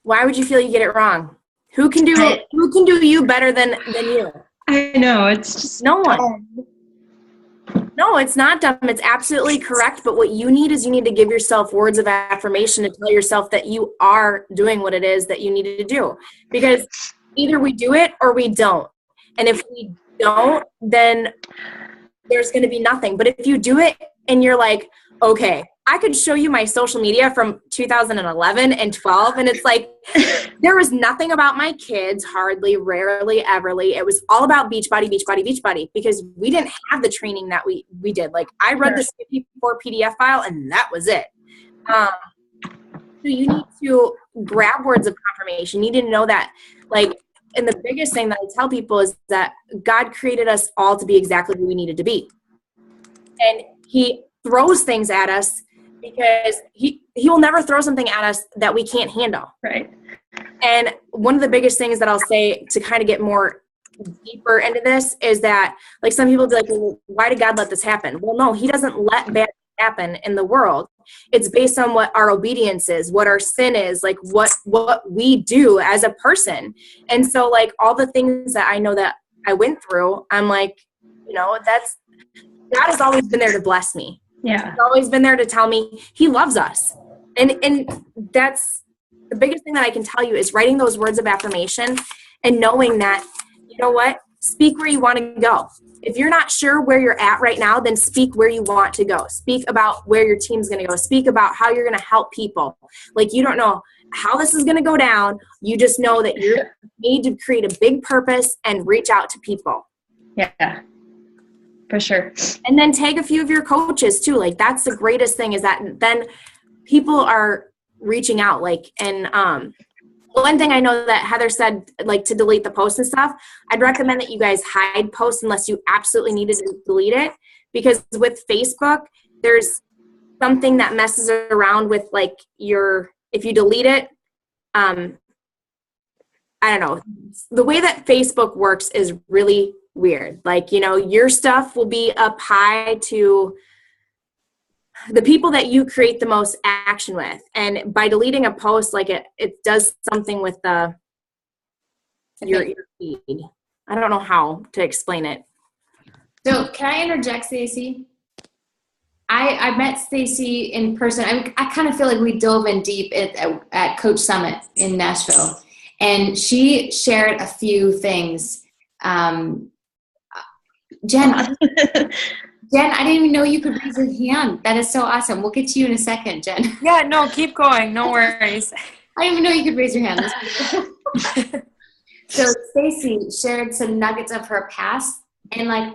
Why would you feel you get it wrong? Who can do you better than you? I know, it's just no one. No, it's not dumb. It's absolutely correct. But what you need is you need to give yourself words of affirmation to tell yourself that you are doing what it is that you needed to do. Because either we do it or we don't. And if we don't, then there's going to be nothing. But if you do it and you're like, okay, I could show you my social media from 2011 and 12, and it's like there was nothing about my kids, hardly, rarely, everly. It was all about Beachbody, Beachbody, Beachbody, because we didn't have the training that we did. Like I read the 54 PDF file, and that was it. So you need to grab words of confirmation. You need to know that, like, and the biggest thing that I tell people is that God created us all to be exactly who we needed to be. And he throws things at us because he will never throw something at us that we can't handle. Right. And one of the biggest things that I'll say to kind of get more deeper into this is that, like, some people be like, well, why did God let this happen? Well, no, he doesn't let bad things happen in the world. It's based on what our obedience is, what our sin is, like what we do as a person. And so, like, all the things that I know that I went through, I'm like, you know, God has always been there to bless me. Yeah. He's always been there to tell me he loves us. And that's the biggest thing that I can tell you is writing those words of affirmation and knowing that, you know what, speak where you want to go. If you're not sure where you're at right now, then speak where you want to go. Speak about where your team's going to go. Speak about how you're going to help people. Like, you don't know how this is going to go down. You just know that you're made to create a big purpose and reach out to people. Yeah, for sure. And then tag a few of your coaches too. Like, that's the greatest thing, is that then people are reaching out. Like, and one thing I know that Heather said, like, to delete the post and stuff, I'd recommend that you guys hide posts unless you absolutely need to delete it. Because with Facebook, there's something that messes around with, like, if you delete it, I don't know. The way that Facebook works is really weird. Like, you know, your stuff will be up high to the people that you create the most action with. And by deleting a post, like, it does something with your feed. I don't know how to explain it. So can I interject, Stacey? I met Stacey in person. I kind of feel like we dove in deep at Coach Summit in Nashville. And she shared a few things. Jen, I didn't even know you could raise your hand. That is so awesome. We'll get to you in a second, Jen. Yeah, no, keep going. No worries. I didn't even know you could raise your hand. So Stacey shared some nuggets of her past, and, like,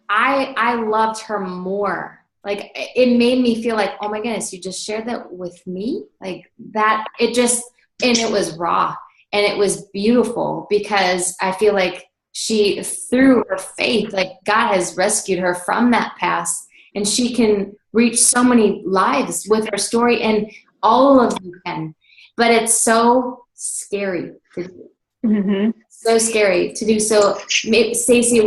I loved her more. Like, it made me feel like, oh my goodness, you just shared that with me? Like that, and it was raw and it was beautiful, because I feel like she, through her faith, like, God has rescued her from that past, and she can reach so many lives with her story, and all of you can. But it's so scary to do. Mm-hmm. So scary to do. So, Stacey,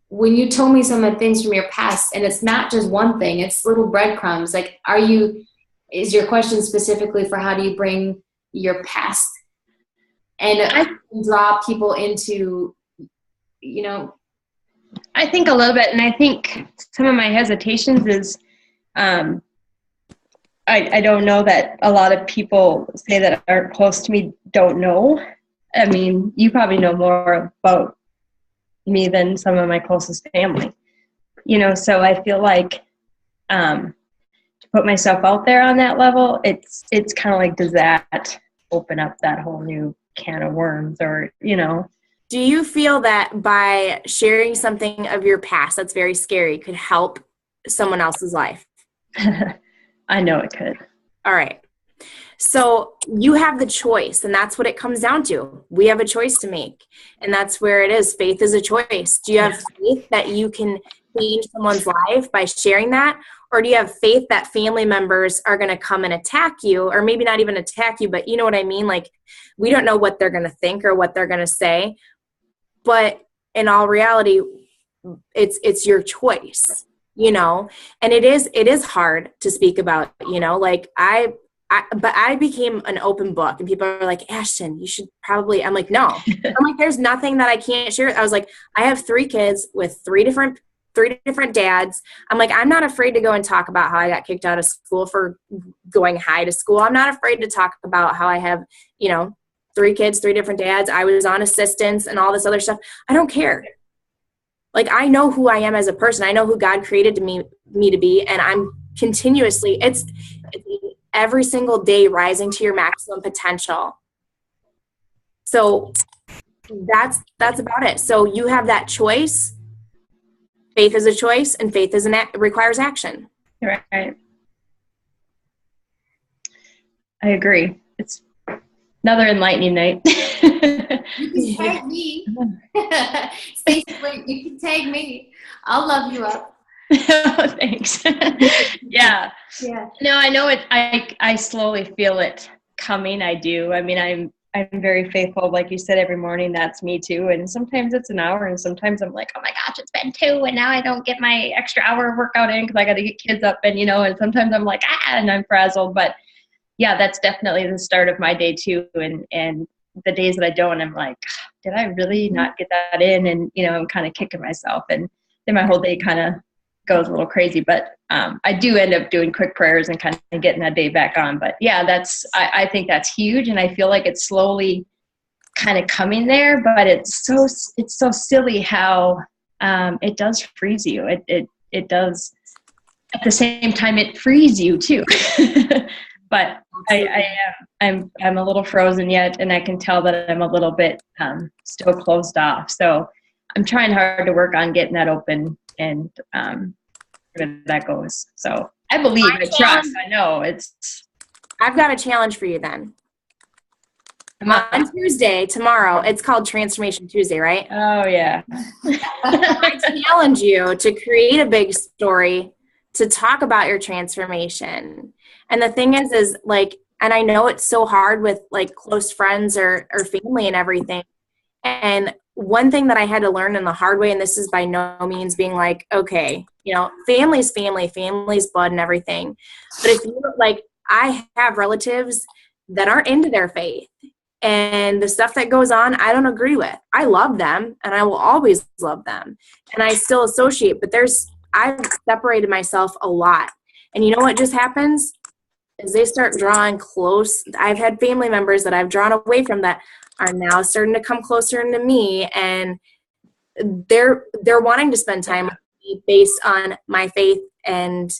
when you told me some of the things from your past, and it's not just one thing, it's little breadcrumbs. Like, is your question specifically for how do you bring your past and draw people into, you know? I think a little bit, and I think some of my hesitations is I don't know that a lot of people say that aren't close to me don't know. I mean, you probably know more about me than some of my closest family, you know, so I feel like to put myself out there on that level, it's kind of like, does that open up that whole new can of worms, or, you know? Do you feel that by sharing something of your past that's very scary could help someone else's life? I know it could. All right. So you have the choice, and that's what it comes down to. We have a choice to make, and that's where it is. Faith is a choice. Do you have faith that you can change someone's life by sharing that? Or do you have faith that family members are going to come and attack you, or maybe not even attack you, but you know what I mean? Like, we don't know what they're going to think or what they're going to say, but in all reality, it's your choice, you know? And it is hard to speak about, you know, like but I became an open book, and people are like, Ashton, you should probably, I'm like, no. I'm like, there's nothing that I can't share. I was like, I have 3 kids with 3 different dads. I'm like, I'm not afraid to go and talk about how I got kicked out of school for going high to school. I'm not afraid to talk about how I have, you know, 3 kids, 3 different dads. I was on assistance and all this other stuff. I don't care. Like, I know who I am as a person. I know who God created me to be, and continuously. It's every single day rising to your maximum potential. So that's about it. So you have that choice. Faith is a choice, and faith requires action. Right. I agree. It's another enlightening night. You can tag me. Stacey, wait, you can tag me. I'll love you up. Thanks. Yeah. Yeah. No, I know it. I slowly feel it coming. I do. I mean, I'm very faithful. Like you said, every morning, that's me too. And sometimes it's an hour, and sometimes I'm like, oh my gosh, it's been 2, and now I don't get my extra hour of workout in because I got to get kids up, and and sometimes I'm like, and I'm frazzled. But yeah, that's definitely the start of my day too. And the days that I don't, I'm like, did I really not get that in? And I'm kind of kicking myself, and then my whole day kind of goes a little crazy. But I do end up doing quick prayers and kind of getting that day back on. But yeah, I think that's huge, and I feel like it's slowly kind of coming there. But it's so silly how it does freeze you. It does. At the same time, it frees you too. But I'm a little frozen yet, and I can tell that I'm a little bit still closed off. So I'm trying hard to work on getting that open and where that goes. So I believe, I trust, I know it's. I've got a challenge for you then. On Tuesday, tomorrow, it's called Transformation Tuesday, right? Oh yeah. I challenge you to create a big story to talk about your transformation. And the thing is like, and I know it's so hard with like close friends or family and everything. And one thing that I had to learn in the hard way, and this is by no means being like, okay, family's family, family's blood and everything. But if you like, I have relatives that aren't into their faith, and the stuff that goes on, I don't agree with. I love them, and I will always love them, and I still associate, but I've separated myself a lot. And you know what just happens? As they start drawing close, I've had family members that I've drawn away from that are now starting to come closer into me, and they're wanting to spend time with me based on my faith. And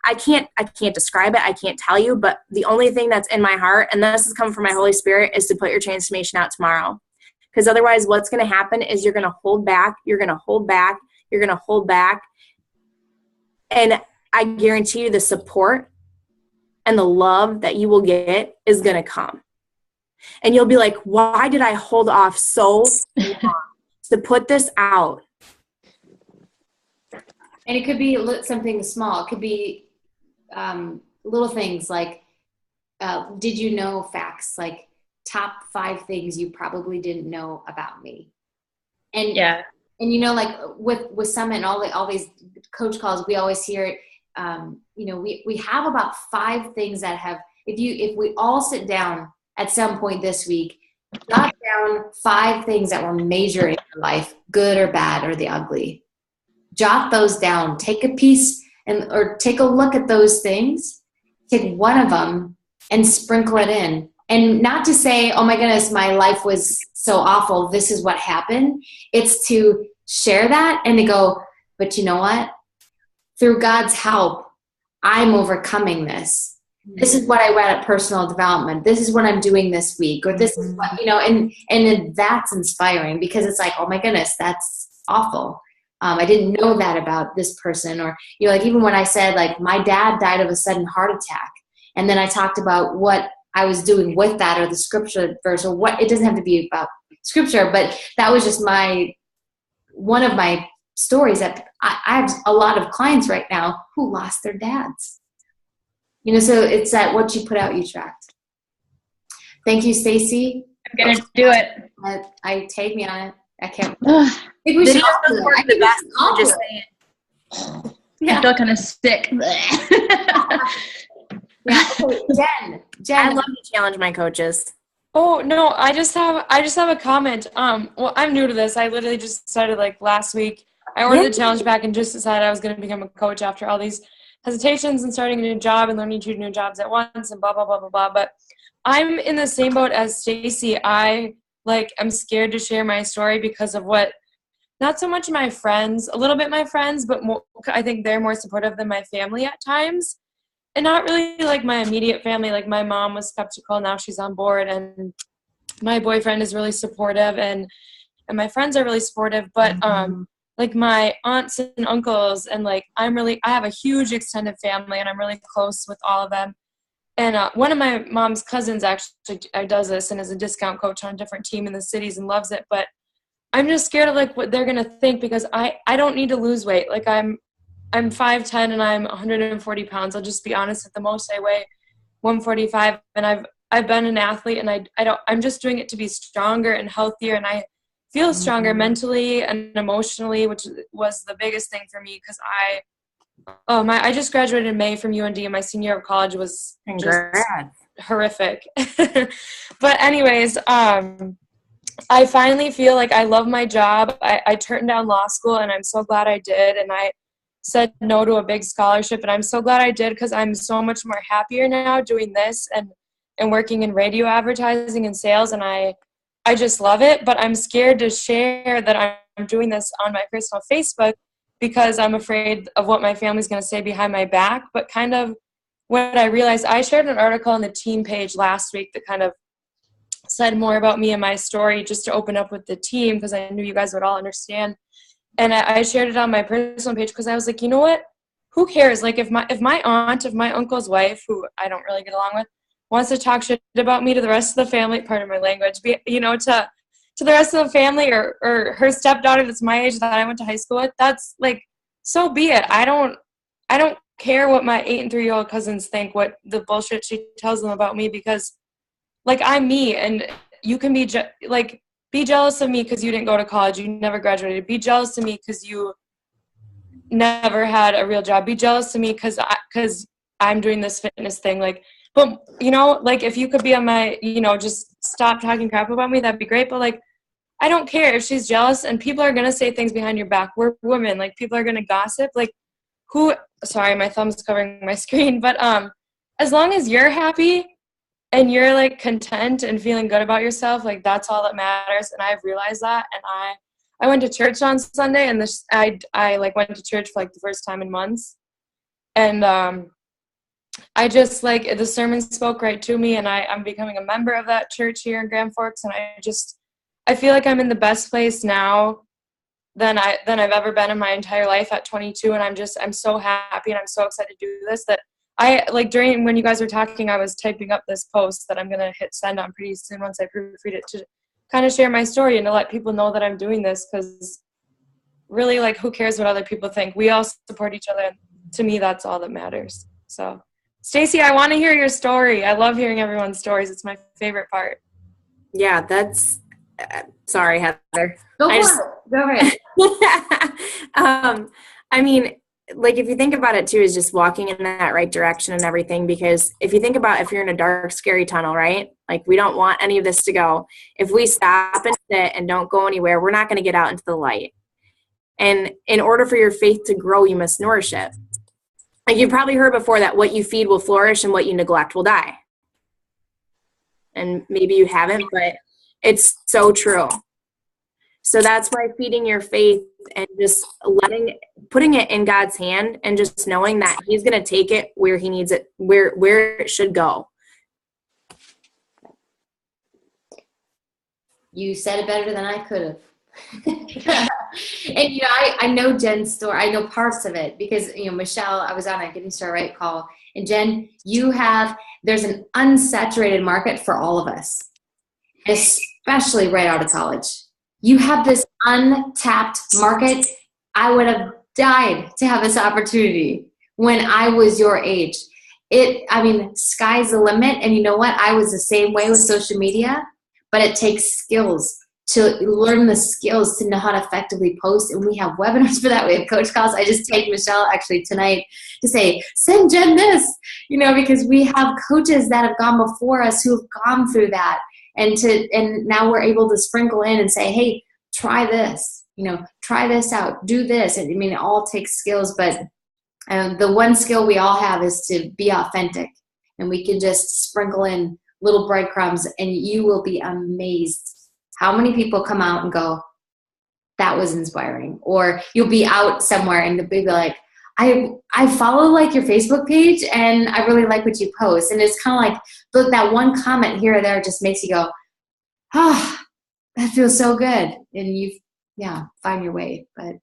I can't describe it. I can't tell you, but the only thing that's in my heart, and this is coming from my Holy Spirit, is to put your transformation out tomorrow. Because otherwise what's going to happen is you're going to hold back. You're going to hold back. You're going to hold back. And I guarantee you the support and the love that you will get is going to come. And you'll be like, why did I hold off so long to put this out? And it could be something small. It could be little things like, did you know facts? Like top 5 things you probably didn't know about me. And yeah. And like with Summit and all these coach calls, we always hear it. We have about 5 things that have, if we all sit down at some point this week, jot down 5 things that were major in your life, good or bad or the ugly. Jot those down. Take a piece or take a look at those things. Take one of them and sprinkle it in. And not to say, oh my goodness, my life was so awful, this is what happened. It's to share that and to go, but you know what? Through God's help, I'm overcoming this. This is what I read at Personal Development. This is what I'm doing this week. Or this is what, and that's inspiring because it's like, oh my goodness, that's awful. I didn't know that about this person. Or, like even when I said like my dad died of a sudden heart attack. And then I talked about what I was doing with that or the scripture verse or what, it doesn't have to be about scripture, but that was just one of my stories that I have a lot of clients right now who lost their dads. So it's that what you put out, you attract. Thank you, Stacey. I'm going to do it. I tag me on it. I can't. I think we should all do it. I think we should all just say it. Yeah. I feel kind of sick. Yeah. Okay, Jen. I love to challenge my coaches. Oh no, I just have a comment. Well, I'm new to this. I literally just started like last week. I ordered the challenge back and just decided I was going to become a coach after all these hesitations and starting a new job and learning 2 new jobs at once and blah blah blah blah blah. But I'm in the same boat as Stacey. I'm scared to share my story because of what not so much my friends, a little bit my friends, but more, I think they're more supportive than my family at times. And not really like my immediate family. Like my mom was skeptical, now she's on board, and my boyfriend is really supportive, and my friends are really supportive. But like my aunts and uncles, and like I have a huge extended family, and I'm really close with all of them. And one of my mom's cousins actually does this and is a discount coach on a different team in the cities and loves it. But I'm just scared of like what they're gonna think, because I don't need to lose weight. Like I'm 5'10" and I'm 140 pounds. I'll just be honest. At the most, I weigh 145, and I've been an athlete, and I'm just doing it to be stronger and healthier, and I feel stronger mentally and emotionally, which was the biggest thing for me, because I just graduated in May from UND, and my senior year of college was just horrific. But anyways, I finally feel like I love my job. I turned down law school, and I'm so glad I did, and I said no to a big scholarship, and I'm so glad I did, because I'm so much more happier now doing this and working in radio advertising and sales, and I just love it. But I'm scared to share that I'm doing this on my personal Facebook, because I'm afraid of what my family's going to say behind my back. But kind of what I realized, I shared an article on the team page last week that kind of said more about me and my story, just to open up with the team, because I knew you guys would all understand. And I shared it on my personal page, because I was like, you know what? Who cares? Like if my aunt, if my uncle's wife, who I don't really get along with, wants to talk shit about me to the rest of the family, pardon my language, to the rest of the family, or her stepdaughter that's my age that I went to high school with, that's like, so be it. I don't care what my 8 and 3-year-old cousins think, what the bullshit she tells them about me, because like I'm me, and you can be be jealous of me because you didn't go to college, you never graduated. Be jealous of me because you never had a real job. Be jealous of me because I'm doing this fitness thing. Like, but like if you could be on my, just stop talking crap about me, that'd be great. But like, I don't care if she's jealous, and people are gonna say things behind your back. We're women. Like, people are gonna gossip. Like, sorry, my thumb's covering my screen. But as long as you're happy and you're like content and feeling good about yourself, like that's all that matters. And I've realized that. And I went to church on Sunday, and I like went to church for like the first time in months. And I just like, the sermon spoke right to me, and I'm becoming a member of that church here in Grand Forks. And I feel like I'm in the best place now than I've ever been in my entire life at 22. And I'm so happy, and I'm so excited to do this, that during when you guys were talking, I was typing up this post that I'm going to hit send on pretty soon once I proofread it, to kind of share my story and to let people know that I'm doing this, because really, like, who cares what other people think? We all support each other. And to me, that's all that matters. So, Stacy, I want to hear your story. I love hearing everyone's stories. It's my favorite part. Yeah, that's sorry, Heather. Go for it. I mean, like, if you think about it too, is just walking in that right direction and everything. Because if you think about, if you're in a dark, scary tunnel, right? Like, we don't want any of this to go. If we stop and sit and don't go anywhere, we're not going to get out into the light. And in order for your faith to grow, you must nourish it. Like, you've probably heard before that what you feed will flourish and what you neglect will die. And maybe you haven't, but it's so true. So that's why feeding your faith and just putting it in God's hand, and just knowing that He's going to take it where He needs it, where it should go. You said it better than I could have. And I know Jen's story. I know parts of it because Michelle, I was on a Getting Started Right call, and Jen, there's an unsaturated market for all of us, especially right out of college. You have this untapped market. I would have died to have this opportunity when I was your age. Sky's the limit. And you know what? I was the same way with social media, but it takes skills to learn the skills to know how to effectively post. And we have webinars for that. We have coach calls. I just tagged Michelle actually tonight to say, send Jen this, because we have coaches that have gone before us who have gone through that. And now we're able to sprinkle in and say, hey, try this, try this out, do this. It all takes skills, but the one skill we all have is to be authentic. And we can just sprinkle in little breadcrumbs, and you will be amazed how many people come out and go, that was inspiring. Or you'll be out somewhere and they'll be like, I follow like your Facebook page and I really like what you post. And it's kind of like, look, that one comment here or there just makes you go, oh, that feels so good. And find your way. But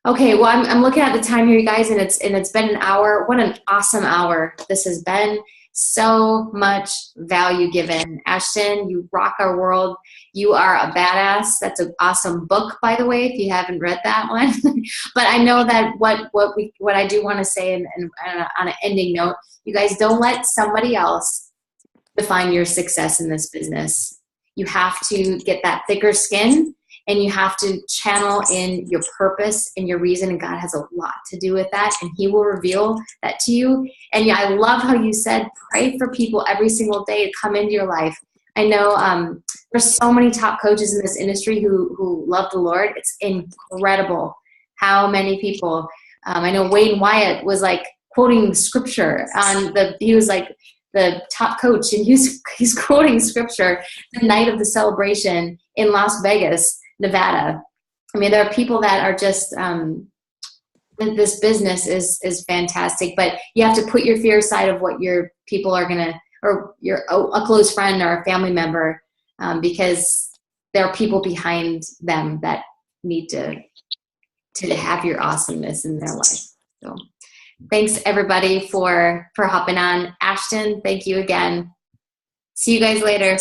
okay, well, I'm looking at the time here, you guys, and it's been an hour. What an awesome hour this has been. So much value given. Ashton, you rock our world. You are a badass. That's an awesome book, by the way, if you haven't read that one. But I know that what I do want to say, and on an ending note, you guys, don't let somebody else define your success in this business. You have to get that thicker skin, and you have to channel in your purpose and your reason, and God has a lot to do with that, and He will reveal that to you. And I love how you said, pray for people every single day to come into your life. I know there's so many top coaches in this industry who love the Lord. It's incredible how many people. I know Wayne Wyatt was like quoting scripture he was like the top coach, and he's quoting scripture the night of the celebration in Las Vegas, Nevada. I mean, there are people that are just this business is fantastic, but you have to put your fear aside of what your people are gonna, or a close friend or a family member, because there are people behind them that need to have your awesomeness in their life. So thanks everybody for hopping on. Ashton, thank you again. See you guys later.